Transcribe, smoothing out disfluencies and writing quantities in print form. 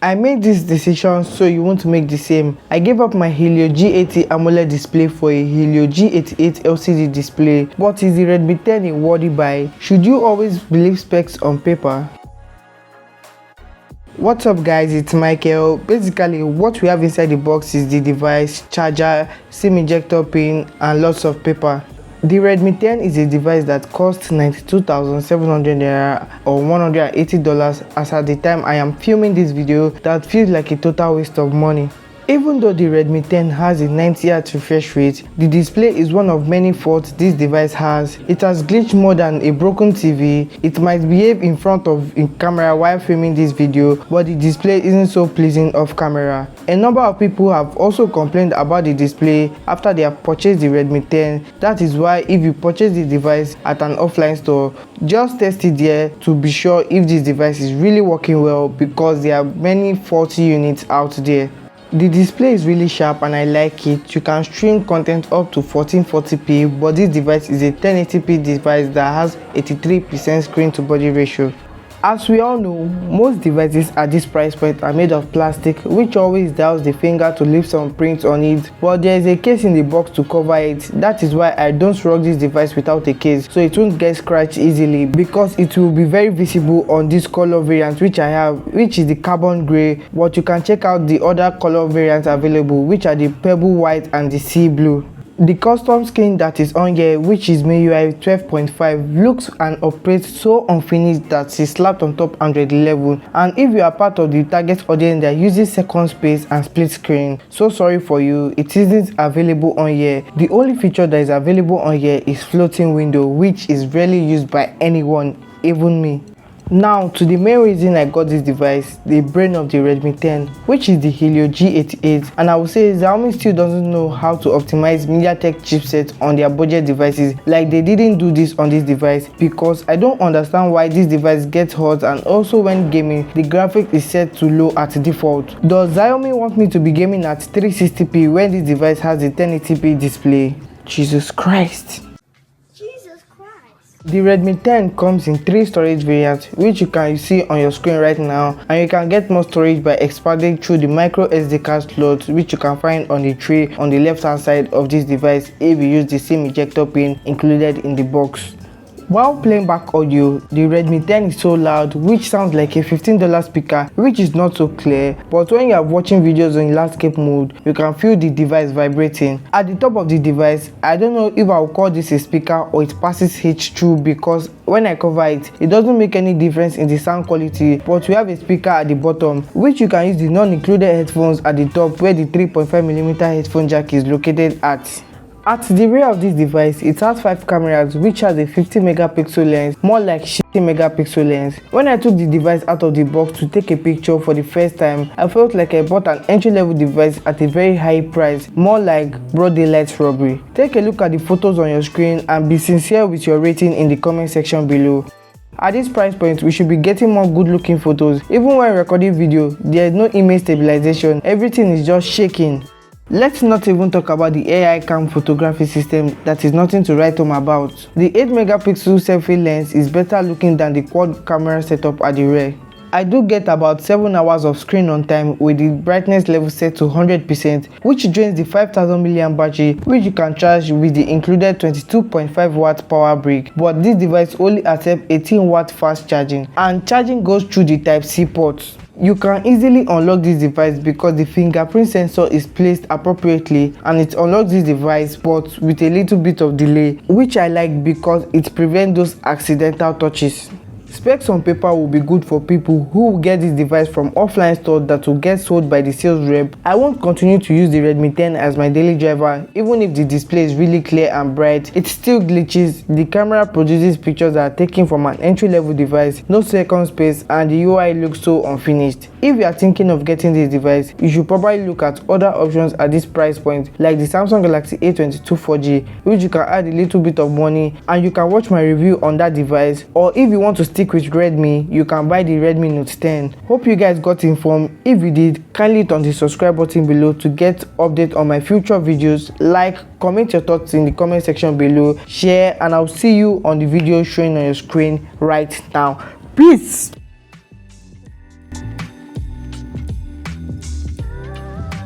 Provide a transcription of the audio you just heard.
I made this decision so you won't make the same. I gave up my Helio G80 AMOLED display for a Helio G88 LCD display. But is the Redmi 10 a worthy buy? Should you always believe specs on paper? What's up guys, it's Michael. Basically what we have inside the box is the device, charger, SIM ejector pin and lots of paper. The Redmi 10 is a device that costs 92,700 naira or $180 as at the time I am filming this video. That feels like a total waste of money. Even though the Redmi 10 has a 90Hz refresh rate, the display is one of many faults this device has. It has glitched more than a broken TV. It might behave in front of a camera while filming this video, but the display isn't so pleasing off camera. A number of people have also complained about the display after they have purchased the Redmi 10. That is why if you purchase the device at an offline store, just test it there to be sure if this device is really working well, because there are many faulty units out there. The display is really sharp and I like it. You can stream content up to 1440p, but this device is a 1080p device that has 83% screen to body ratio. As we all know, most devices at this price point are made of plastic, which always dials the finger to leave some prints on it, but there is a case in the box to cover it. That is why I don't rock this device without a case, so it won't get scratched easily, because it will be very visible on this color variant which I have, which is the carbon gray, but you can check out the other color variants available, which are the pebble white and the sea blue. The custom skin that is on here, which is MIUI 12.5, looks and operates so unfinished that it's slapped on top Android 11. And if you are part of the target audience that uses second space and split screen, so sorry for you, it isn't available on here. The only feature that is available on here is floating window, which is rarely used by anyone, even me. Now to the main reason I got this device, the brain of the Redmi 10, which is the Helio G88, and I would say Xiaomi still doesn't know how to optimize MediaTek chipset on their budget devices like they didn't do this on this device, because I don't understand why this device gets hot and also when gaming the graphic is set to low at default. Does Xiaomi want me to be gaming at 360p when this device has a 1080p display? Jesus Christ. The Redmi 10 comes in 3 storage variants, which you can see on your screen right now, and you can get more storage by expanding through the micro SD card slot, which you can find on the tray on the left hand side of this device if you use the SIM ejector pin included in the box. While playing back audio, the Redmi 10 is so loud, which sounds like a $15 speaker, which is not so clear, but when you are watching videos in landscape mode, you can feel the device vibrating. At the top of the device, I don't know if I will call this a speaker or it passes H through, because when I cover it, it doesn't make any difference in the sound quality, but we have a speaker at the bottom, which you can use the non-included headphones at the top where the 3.5mm headphone jack is located at. At the rear of this device, it has 5 cameras, which has a 50 megapixel lens, more like 60 megapixel lens. When I took the device out of the box to take a picture for the first time, I felt like I bought an entry-level device at a very high price, more like broad daylight robbery. Take a look at the photos on your screen and be sincere with your rating in the comment section below. At this price point, we should be getting more good looking photos. Even when recording video, there is no image stabilization, everything is just shaking. Let's not even talk about the AI cam photography system that is nothing to write home about. The 8 megapixel selfie lens is better looking than the quad camera setup at the rear. I do get about 7 hours of screen on time with the brightness level set to 100%, which drains the 5000 mAh battery, which you can charge with the included 22.5 watt power brick. But this device only accepts 18 watt fast charging, and charging goes through the Type-C port. You can easily unlock this device because the fingerprint sensor is placed appropriately and it unlocks this device but with a little bit of delay, which I like because it prevents those accidental touches. Specs on paper will be good for people who will get this device from offline stores that will get sold by the sales rep. I won't continue to use the Redmi 10 as my daily driver. Even if the display is really clear and bright, it still glitches. The camera produces pictures that are taken from an entry-level device, no second space, and the UI looks so unfinished. If you are thinking of getting this device, you should probably look at other options at this price point, like the Samsung Galaxy A22 4G, which you can add a little bit of money and you can watch my review on that device. Or if you want to stick with Redmi, you can buy the Redmi Note 10. Hope you guys got informed. If you did, kindly hit on the subscribe button below to get update on my future videos. Like, comment your thoughts in the comment section below, share, and I'll see you on the video showing on your screen right now. Peace.